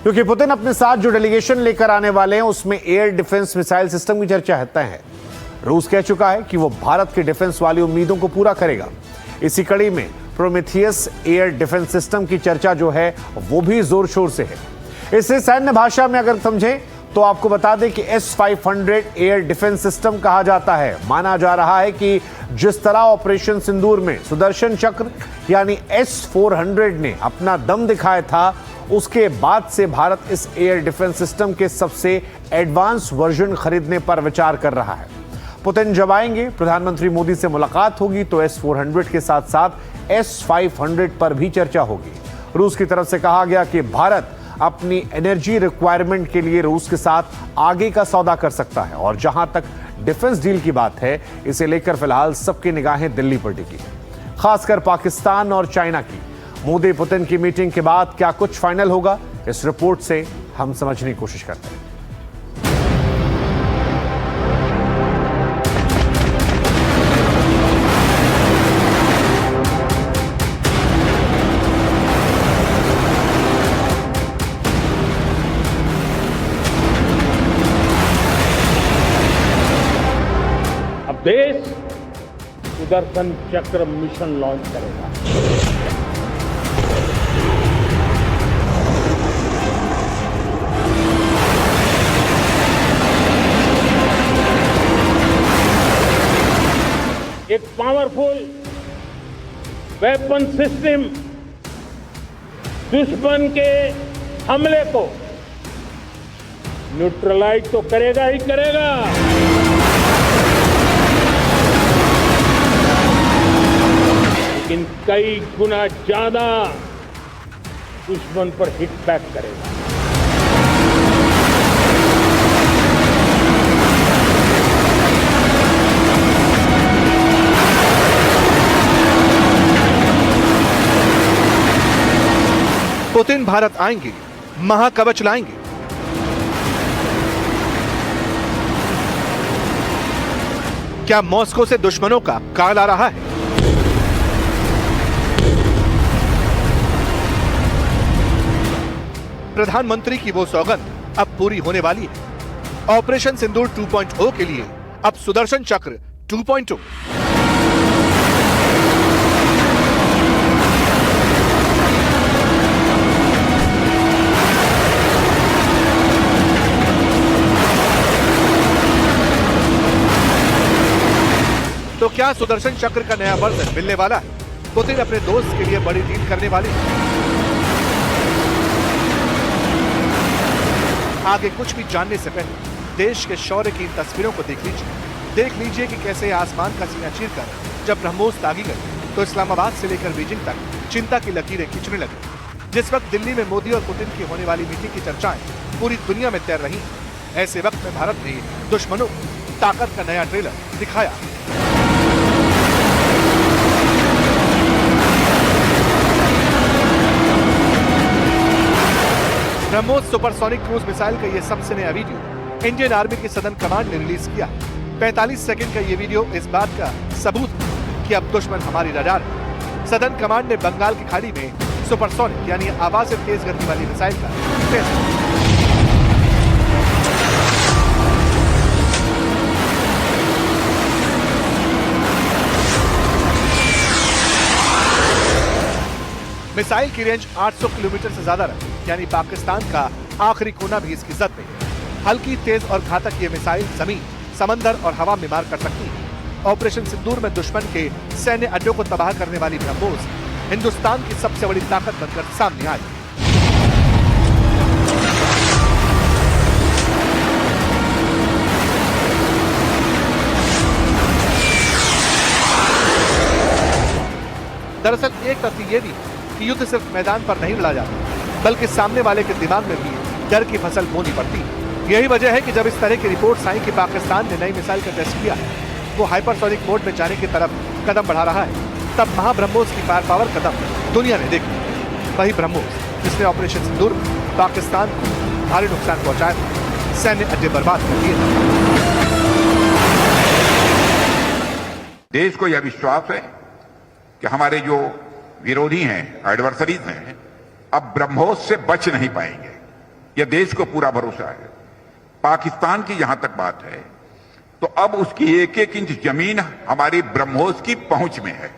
क्योंकि पुतिन अपने साथ जो डेलीगेशन लेकर आने वाले हैं उसमें एयर डिफेंस मिसाइल सिस्टम की चर्चा तय है। रूस कह चुका है कि वो भारत की डिफेंस वाली उम्मीदों को पूरा करेगा। इसी कड़ी में प्रोमेथियस एयर डिफेंस सिस्टम की चर्चा जो है वो भी जोर शोर से है। इसे सैन्य भाषा में अगर समझें तो आपको बता दें कि S-500 एयर डिफेंस सिस्टम कहा जाता है। माना जा रहा है कि जिस तरह ऑपरेशन सिंदूर में सुदर्शन चक्र यानी S-400 ने अपना दम दिखाया था, उसके बाद से भारत इस एयर डिफेंस सिस्टम के सबसे एडवांस वर्जन खरीदने पर विचार कर रहा है। पुतिन जब आएंगे, प्रधानमंत्री मोदी से मुलाकात होगी तो S-400 के साथ साथ S-500 पर भी चर्चा होगी। रूस की तरफ से कहा गया कि भारत अपनी एनर्जी रिक्वायरमेंट के लिए रूस के साथ आगे का सौदा कर सकता है। और जहां तक डिफेंस डील की बात है, इसे लेकर फिलहाल सबकी निगाहें दिल्ली पर टिकी है, खासकर पाकिस्तान और चाइना की। मोदी पुतिन की मीटिंग के बाद क्या कुछ फाइनल होगा, इस रिपोर्ट से हम समझने की कोशिश करते हैं। देश सुदर्शन चक्र मिशन लॉन्च करेगा। एक पावरफुल वेपन सिस्टम दुश्मन के हमले को न्यूट्रलाइज तो करेगा ही करेगा, लेकिन कई गुना ज्यादा दुश्मन पर हिट बैक करेगा। पुतिन भारत आएंगे, महाकवच लाएंगे। क्या मॉस्को से दुश्मनों का काल आ रहा है? प्रधानमंत्री की वो सौगंध अब पूरी होने वाली है। ऑपरेशन सिंदूर 2.0 के लिए अब सुदर्शन चक्र 2.0। तो क्या सुदर्शन चक्र का नया वर्जन मिलने वाला है? पुतिन अपने दोस्त के लिए बड़ी डील करने वाले हैं। आगे कुछ भी जानने से पहले देश के शौर्य की इन तस्वीरों को देख लीजिए कि कैसे आसमान का सीना चीरकर जब ब्रह्मोस दागी गई तो इस्लामाबाद से लेकर बीजिंग तक चिंता की लकीरें खींचने लगी। जिस वक्त दिल्ली में मोदी और पुतिन की होने वाली मीटिंग की चर्चाएं पूरी दुनिया में तैर रही, ऐसे वक्त में भारत ने दुश्मनों को ताकत का नया ट्रेलर दिखाया। ब्रह्मोस सुपरसोनिक क्रूज मिसाइल का यह सबसे नया वीडियो इंडियन आर्मी की सदर्न कमांड ने रिलीज किया। 45 सेकंड का यह वीडियो इस बात का सबूत है कि अब दुश्मन हमारी रडार है। सदर्न कमांड ने बंगाल की खाड़ी में सुपरसोनिक यानी आवाज से तेज गति वाली मिसाइल का टेस्ट किया। मिसाइल की रेंज 800 किलोमीटर से ज्यादा रही, यानी पाकिस्तान का आखिरी कोना भी इसकी जद में है। हल्की, तेज और घातक ये मिसाइल जमीन, समंदर और हवा में मार कर सकती है। ऑपरेशन सिंदूर में दुश्मन के सैन्य अड्डों को तबाह करने वाली ब्रह्मोस हिंदुस्तान की सबसे बड़ी ताकत बनकर सामने आई। दरअसल एक तथ्य ये भी कि युद्ध सिर्फ मैदान पर नहीं लड़ा जाता, बल्कि सामने वाले के दिमाग में भी डर की फसल बोनी पड़ती है। यही वजह है कि जब इस तरह की रिपोर्ट्स आई कि पाकिस्तान ने नई मिसाइल का टेस्ट किया, वो हाइपरसोनिक मोड में जाने की तरफ कदम बढ़ा रहा है, तब महाब्रह्मोस की फायर पावर कदम दुनिया ने देखी। वही ब्रह्मोस जिसने ऑपरेशन सिंदूर में पाकिस्तान को भारी नुकसान पहुंचाया था, सैन्य अड्डे बर्बाद कर दिए थे। देश को यह विश्वास है कि हमारे जो विरोधी हैं, एडवर्सरीज हैं, अब ब्रह्मोस से बच नहीं पाएंगे। यह देश को पूरा भरोसा है। पाकिस्तान की जहां तक बात है तो अब उसकी एक एक इंच जमीन हमारी ब्रह्मोस की पहुंच में है।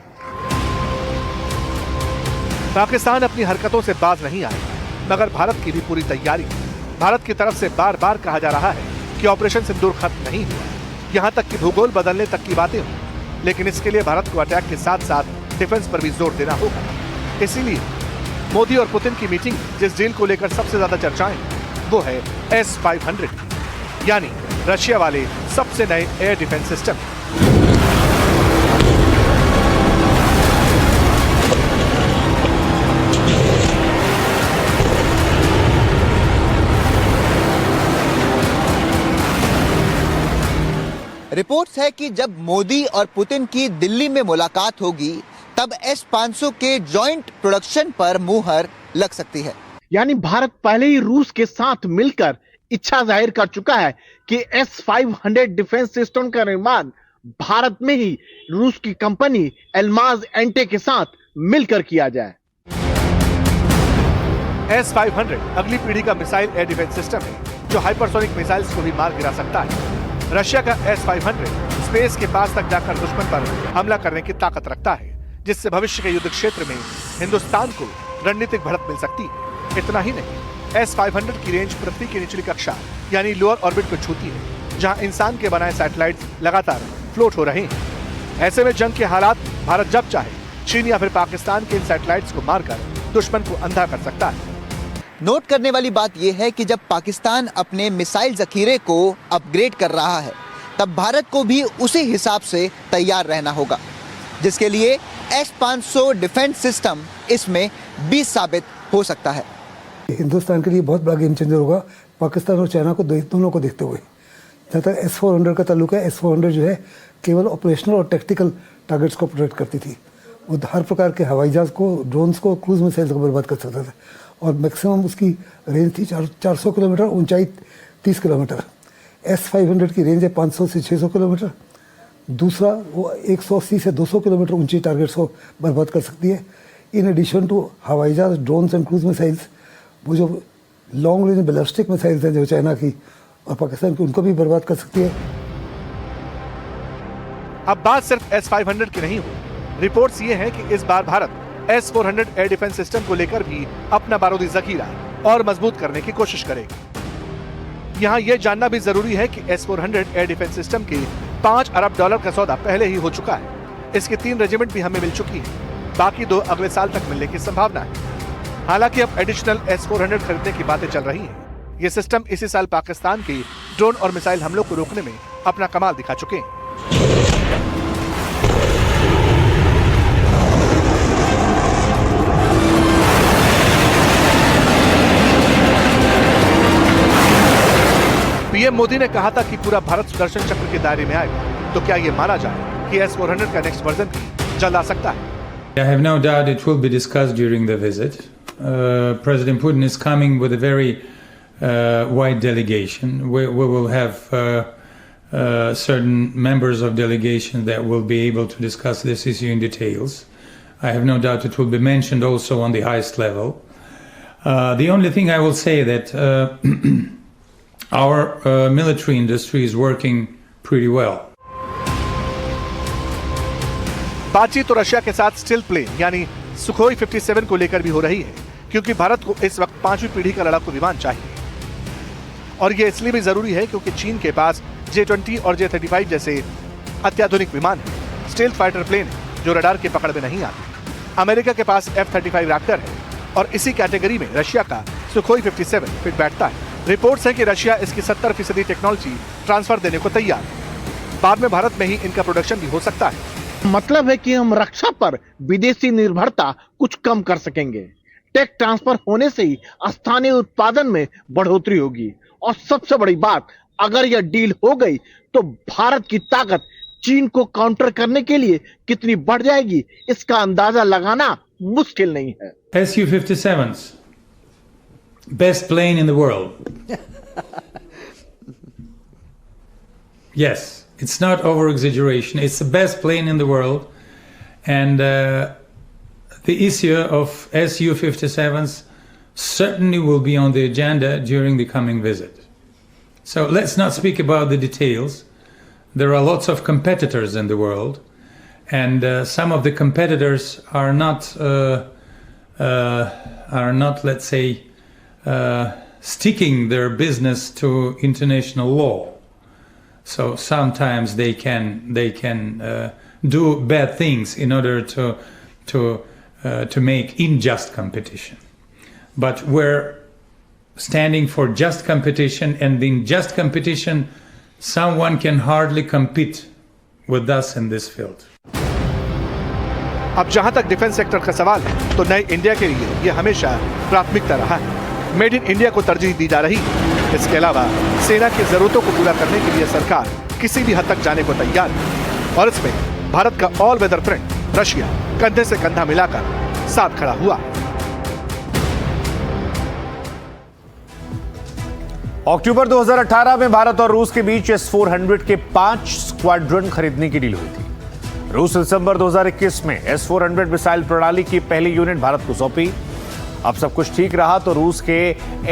पाकिस्तान अपनी हरकतों से बाज नहीं आएगा, मगर भारत की भी पूरी तैयारी है। भारत की तरफ से बार बार कहा जा रहा है कि ऑपरेशन सिंदूर खत्म नहीं हुआ, यहां तक कि भूगोल बदलने तक की बातें हों, लेकिन इसके लिए भारत को अटैक के साथ साथ डिफेंस पर भी जोर देना होगा। इसीलिए मोदी और पुतिन की मीटिंग जिस डील को लेकर सबसे ज्यादा चर्चाएं वो है S-500, यानी रशिया वाले सबसे नए एयर डिफेंस सिस्टम। रिपोर्ट्स है कि जब मोदी और पुतिन की दिल्ली में मुलाकात होगी तब S-500 के जॉइंट प्रोडक्शन पर मुहर लग सकती है। यानी भारत पहले ही रूस के साथ मिलकर इच्छा जाहिर कर चुका है कि S-500 डिफेंस सिस्टम का निर्माण भारत में ही रूस की कंपनी एल्माज एंटे के साथ मिलकर किया जाए। S-500 अगली पीढ़ी का मिसाइल एयर डिफेंस सिस्टम है जो हाइपरसोनिक मिसाइल्स को भी मार गिरा सकता है। रशिया का S-500 स्पेस के पास तक जाकर दुश्मन पर हमला करने की ताकत रखता है, जिससे भविष्य के युद्ध क्षेत्र में हिंदुस्तान को रणनीतिक बढ़त मिल सकती है। इतना ही नहीं, S-500 की रेंज पृथ्वी की निचली कक्षा यानी लोअर ऑर्बिट को छूती है, जहां इंसान के बनाए सैटेलाइट्स लगातार फ्लोट हो रहे हैं। ऐसे में जंग के हालात भारत जब चाहे चीन या फिर पाकिस्तान के इन सैटेलाइट्स को मारकर दुश्मन को अंधा कर सकता है। नोट करने वाली बात यह है कि जब पाकिस्तान अपने मिसाइल जखीरे को अपग्रेड कर रहा है तब भारत को भी उसी हिसाब से तैयार रहना होगा, जिसके लिए S-500 डिफेंस सिस्टम इसमें 20 साबित हो सकता है। हिंदुस्तान के लिए बहुत बड़ा गेम चेंजर होगा, पाकिस्तान और चाइना को दोनों को देखते हुए। जहाँ तक S-400 का ताल्लुक है, S-400 जो है केवल ऑपरेशनल और टेक्टिकल टारगेट्स को प्रोटेक्ट करती थी। वो हर प्रकार के हवाई जहाज को, ड्रोन्स को, क्रूज मिसाइल्स को बर्बाद कर सकता था और मैक्सिमम उसकी रेंज थी 400 किलोमीटर, ऊंचाई 30 किलोमीटर। S-500 की रेंज है 500 से 600 किलोमीटर। दूसरा वो 180 से 200 किलोमीटर ऊंची टारगेट्स को बर्बाद कर सकती है। इन एडिशन टू हवाई जहाज, ड्रोन्स एंड क्रूज मिसाइल्स, वो जो लॉन्ग रेंज बैलिस्टिक मिसाइल्स हैं जो चाइना की और पाकिस्तान की, उनको भी बर्बाद कर सकती है। अब बात सिर्फ S-500 की नहीं हुई, रिपोर्ट्स ये हैं कि इस बार Bharat S-400 air defence system को लेकर भी अपना बारूदी जखीरा और मजबूत करने की कोशिश करेगी। यहाँ यह जानना भी जरूरी है कि S-400 एयर डिफेंस सिस्टम के $5 अरब का सौदा पहले ही हो चुका है। इसकी 3 रेजिमेंट भी हमें मिल चुकी है, बाकी 2 अगले साल तक मिलने की संभावना है। हालांकि अब एडिशनल S-400 खरीदने की बातें चल रही हैं। ये सिस्टम इसी साल पाकिस्तान के ड्रोन और मिसाइल हमलों को रोकने में अपना कमाल दिखा चुके हैं। पीएम मोदी ने कहा था कि पूरा भारत सुदर्शन चक्र के दायरे में आएगा, तो क्या ये माना जाए कि S-400 का नेक्स्ट वर्जन भी जल्द आ सकता है? I have no doubt it will be discussed during the visit. President Putin is coming with a very wide delegation. We will have certain members of delegation that will be able to discuss this issue in details. I have no doubt it will be mentioned also on the highest level. The only thing I will say that our military industry is working pretty well. बातचीत तो Russia के साथ steel plane यानी Sukhoi 57 को लेकर भी हो रही है, क्योंकि भारत को इस वक्त 5वीं पीढ़ी का लड़ाकू विमान चाहिए। और ये इसलिए भी जरूरी है क्योंकि चीन के पास J-20 और J-35 जैसे अत्याधुनिक विमान है, स्टील्थ फाइटर प्लेन है जो रडार की पकड़ में नहीं आते। अमेरिका के पास F-35 रैप्टर है और इसी कैटेगरी में रशिया का सुखोई 57 फिट बैठता है। रिपोर्ट्स हैं कि रशिया इसकी 70% टेक्नोलॉजी ट्रांसफर देने को तैयार है। बाद में भारत में ही इनका प्रोडक्शन भी हो सकता है। मतलब है कि हम रक्षा पर विदेशी निर्भरता कुछ कम कर सकेंगे। टेक ट्रांसफर होने से ही स्थानीय उत्पादन में बढ़ोतरी होगी और सबसे बड़ी बात, अगर यह डील हो गई तो भारत की ताकत चीन को काउंटर करने के लिए कितनी बढ़ जाएगी, इसका अंदाजा लगाना मुश्किल नहीं है। Su-57s, best plane in the world. Yes, it's not over-exaggeration. It's the best plane in the world. And the issue of Su-57s certainly will be on the agenda during the coming visit. So let's not speak about the details. There are lots of competitors in the world, and some of the competitors are not, let's say, sticking their business to international law. So sometimes they can do bad things in order to make unjust competition. But we're standing for just competition, and in just competition, someone can hardly compete with us in this field. अब जहां तक defence sector का सवाल है, तो नए India के लिए यह हमेशा प्राथमिकता रहा है। मेड इन इंडिया को तरजीह दी जा रही है। इसके अलावा सेना की जरूरतों को पूरा करने के लिए सरकार किसी भी हद तक जाने को तैयार है, और इसमें भारत का ऑल वेदर फ्रंट रशिया कंधे से कंधा मिलाकर साथ खड़ा हुआ। अक्टूबर 2018 में भारत और रूस के बीच S-400 के 5 स्क्वाड्रन खरीदने की डील हुई थी। रूस दिसंबर 2021 में S-400 मिसाइल प्रणाली की पहली यूनिट भारत को सौंपी। अब सब कुछ ठीक रहा तो रूस के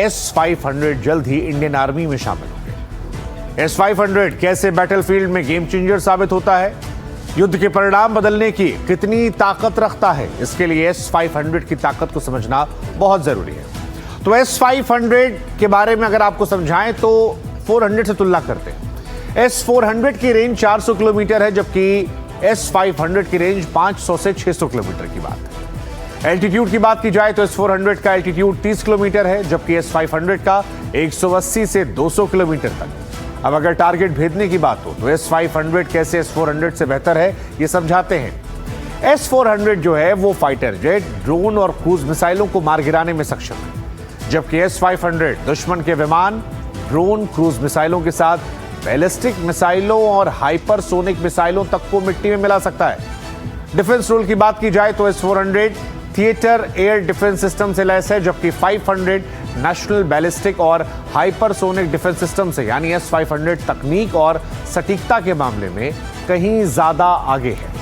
S-500 जल्द ही इंडियन आर्मी में शामिल होंगे। S-500 कैसे बैटलफील्ड में गेम चेंजर साबित होता है, युद्ध के परिणाम बदलने की कितनी ताकत रखता है, इसके लिए S-500 की ताकत को समझना बहुत जरूरी है। तो S-500 के बारे में अगर आपको समझाएं तो 400 से तुलना करते हैं। S-400 की रेंज 400 किलोमीटर है, जबकि S-500 की रेंज 500 से 600 किलोमीटर की बात है। एल्टीट्यूड की बात की जाए तो S-400 का एल्टीट्यूड 30 किलोमीटर है, जबकि S-500 का 180 से 200 किलोमीटर तक। अब अगर टारगेट भेदने की बात हो तो S-500 कैसे S-400 से बेहतर है, ये समझाते हैं। S-400 जो है वो फाइटर जेट, ड्रोन और क्रूज मिसाइलों को मार गिराने में सक्षम है, जबकि S-500 दुश्मन के विमान, ड्रोन, क्रूज मिसाइलों के साथ बैलिस्टिक मिसाइलों और हाइपरसोनिक मिसाइलों तक को मिट्टी में मिला सकता है। डिफेंस रोल की बात की जाए तो S-400 theatre air defence system से लैस है, जबकि 500 नेशनल बैलिस्टिक और हाइपरसोनिक डिफेंस सिस्टम से, यानी S-500 तकनीक और सटीकता के मामले में कहीं ज्यादा आगे है।